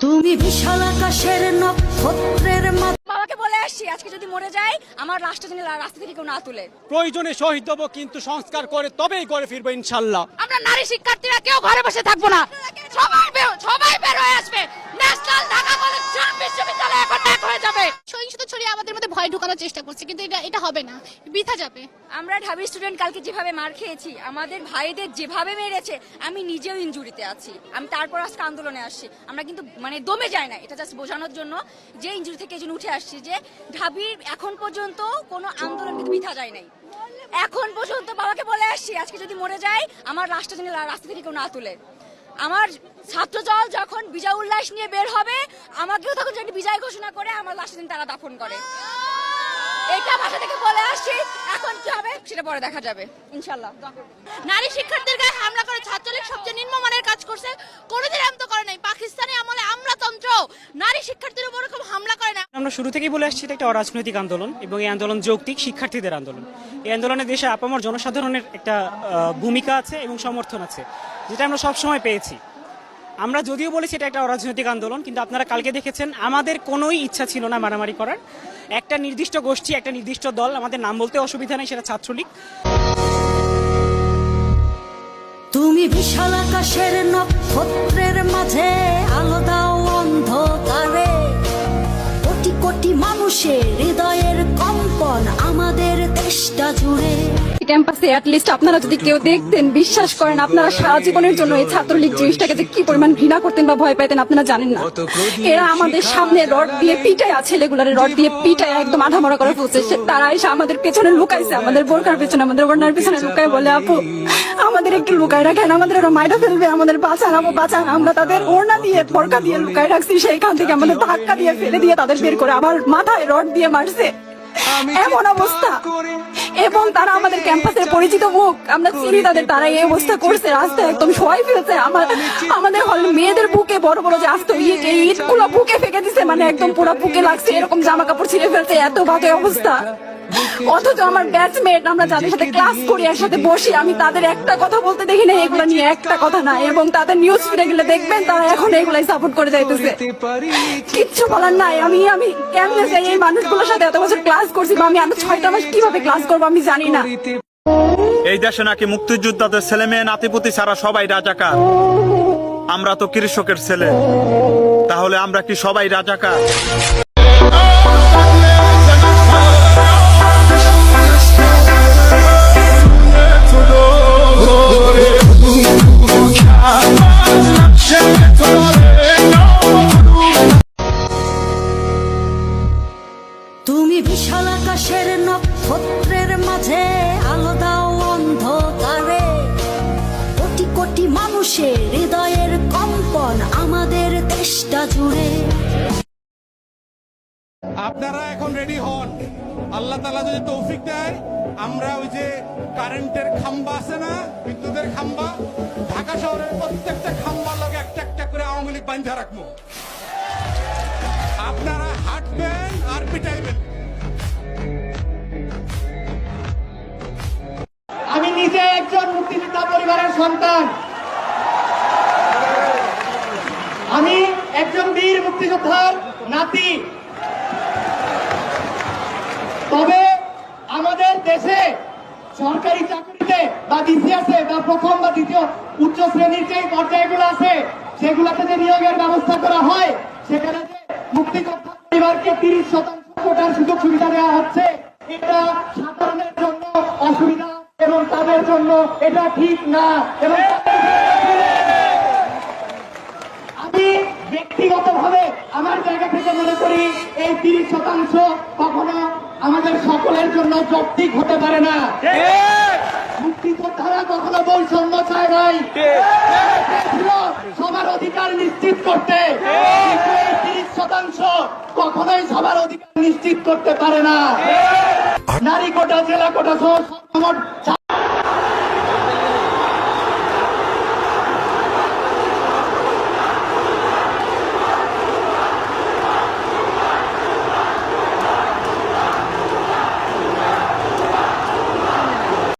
তুমি বিশাল আকাশের নক্ষত্রের মতো। বাবাকে বলে আসছি আজকে যদি মরে যাই আমার লাশটা যেন রাস্তা থেকে কেউ না তুলে। প্রয়োজনে শহীদ হবো, কিন্তু সংস্কার করে তবেই করে ফিরবো ইনশাল্লাহ। আমরা নারী শিক্ষার্থীরা কেউ ঘরে বসে থাকবো না, সবাই বের হয়ে আসবে। ন্যাশনাল ঢাকা কলেজ বিশ্ববিদ্যালয় এখন এক হয়ে যাবে। সহিংসতা ছড়িয়ে আমাদের মধ্যে ভয় ঢোকানোর চেষ্টা করছে, কিন্তু এটা হবে না, বৃথা যাবে। আমরা ঢাবি স্টুডেন্ট কালকে যেভাবে মার খেয়েছি, আমাদের ভাইদের যেভাবে মেরেছে, আমি নিজেও ইনজুরিতে আছি। আমি তারপর আজকে আন্দোলনে আসছি। আমরা কিন্তু দমে যায় না, এটা জাস্ট বোঝানোর জন্য যে ইনজুরি থেকে এই জন্য উঠে আসছি যে ঢাবির এখন পর্যন্ত কোনো আন্দোলন কিন্তু বৃথা যায় নাই। এখন পর্যন্ত বাবাকে বলে আসছি আজকে যদি মরে যাই আমার লাশটা যেন রাস্তা থেকে কেউ না তুলে। আমার ছাত্রদল যখন বিজয় উল্লাস নিয়ে বের হবে, আমাকেও তখন যদি বিজয় ঘোষণা করে আমার লাশটা দিন তারা দাফন করে। এটা ভাষা থেকে বলে আসছি, এখন কি হবে সেটা পরে দেখা যাবে ইনশাআল্লাহ। নারী শিক্ষার্থীদের গায়ে হামলা করে ছাত্রলীগ সবচেয়ে নিম্নমানের কাজ করছে, কোনোদিন এমন তো করে নাই। পাকিস্তানি আমলে আমলাতন্ত্র নারী শিক্ষার্থীদের উপর এরকম হামলা করে না। আমরা শুরু থেকেই বলে আসছি এটা একটা অরাজনৈতিক আন্দোলন এবং এই আন্দোলন যৌক্তিক শিক্ষার্থীদের আন্দোলন। এই আন্দোলনে দেশে আপামর জনসাধারণের একটা ভূমিকা আছে এবং সমর্থন আছে, যেটা আমরা সবসময় পেয়েছি। আমরা যদিও বলেছি এটা একটা অরাজনৈতিক আন্দোলন, কিন্তু আপনারা কালকে দেখেছেন আমাদের কোনোই ইচ্ছা ছিল না মারামারি করার। একটা নির্দিষ্ট গোষ্ঠী, একটা নির্দিষ্ট দল, আমাদের নাম বলতে অসুবিধা নেই, সেটা ছাত্রলীগ। তুমি বিশাল আকাশের নক্ষত্রের মাঝে আলো দাও অন্ধকারে। কোটি কোটি মানুষের হৃদয়ের কম্পন আমাদের দেশটা জুড়ে। ক্যাম্পাসে অ্যাটলিস্ট আপনারা যদি কেউ দেখতেন, বিশ্বাস করেন আপনারা সারা জীবনের জন্য এই ছাত্রলীগ জিনিসটাকে যে কি পরিমাণ ঘৃণা করতেন বা ভয় পাইতেন আপনারা জানেন না। এরা আমাদের সামনে রড দিয়ে পিটায়, ছেলেগুলারে রড দিয়ে পিটায় একদম আধামরা করে ফেলছে। তারা এসে আমাদের পেছনে লুকাইছে, আমাদের বোরকার পেছনে, আমাদের ওড়নার পেছনে লুকায় বলে, আপু আমাদের একটু লুকায় রাখেন, আমাদের ওরা মাইরা ফেলবে, আমাদের বাঁচান, আপু বাঁচান। আমরা তাদের ওড়না দিয়ে বোরকা দিয়ে লুকায় রাখছি, সেইখান থেকে আমাদের ধাক্কা দিয়ে ফেলে দিয়ে তাদের বের করে আবার মাথায় রড দিয়ে মারছে। এমন অবস্থা, এবং তারা আমাদের ক্যাম্পাসের পরিচিত মুখ, আমরা চিনি তাদের। তারা এই অবস্থা করছে, রাস্তায় একদম শোয়াই ফেলছে। আমাদের হল মেয়েদের বুকে বড় বড় যে আস্ত ইট গুলো বুকে ফেঁকে দিছে, একদম পুরো বুকে লাগছে, এরকম জামা কাপড় ছিঁড়ে ফেলছে, এত বাজে অবস্থা। অথচ আমার ব্যাচমেট, আমরা যাদের সাথে ক্লাস করি, একসাথে বসি, আমি তাদের একটা কথা বলতে দেখি না এগুলো নিয়ে, একটা কথা না। এবং তাদের নিউজ ফিরে গেলে দেখবেন তারা এখন এগুলাই সাপোর্ট করে যাইতেছে। কিচ্ছু বলার নাই। আমি কেমনে যাই এই মানুষগুলোর সাথে এত বছর ক্লাস করছি, বা আমি আরো 6টা মাস কিভাবে ক্লাস করবো আমি জানি না। এই দেশে নাকি মুক্তিযোদ্ধাদের ছেলে মেয়ে নাতিপুতি ছাড়া সবাই রাজাকার। আমরা তো কৃষকের ছেলে, তাহলে আমরা কি সবাই রাজাকার? তুমি বিশাল আকাশের নক্ষত্রের মাঝে আলো দাও অন্ধকারে। কোটি কোটি মানুষের হৃদয়ের কম্পন আমাদের দেশটা জুড়ে। আপনারা এখন রেডি হন, আল্লাহ তাআলা যদি তৌফিক দেয় আমরা ওই যে কারেন্টের খাম্বা আছে না, বিদ্যুতের খাম্বা, ঢাকা শহরের প্রত্যেকটা খাম্বার লগে একটা একটা করে আওয়ামী লীগ বাঁধা রাখবো। আপনারা হাঁটবেন আর পিটাইবেন। আমি নিজে একজন মুক্তিযোদ্ধা পরিবারের সন্তান, আমি একজন বীর মুক্তিযোদ্ধার নাতি। তবে আমাদের দেশে সরকারি চাকরিতে বা ডিসিএসে বা প্রথম বা দ্বিতীয় উচ্চ শ্রেণীর যে পর্যায়গুলো আছে সেগুলোতে যে নিয়োগের ব্যবস্থা করা হয়, সেখানে যে মুক্তিযোদ্ধা পরিবারকে 30% কোটার সুযোগ সুবিধা দেওয়া হচ্ছে, এটা সাধারণের জন্য অসুবিধা এবং তাদের জন্য এটা ঠিক না। এবং আমি ব্যক্তিগতভাবে আমার জায়গা থেকে মনে করি এই 30% কখনো আমাদের সকলের জন্য যৌক্তিক হতে পারে না। মুক্তিযোদ্ধারা কখনো বৈষম্য চায় নাই, সবার অধিকার নিশ্চিত করতে। 30% কখনোই সবার অধিকার নিশ্চিত করতে পারে না। নারী কোটা, জেলা কোটা সহ সর্বমোট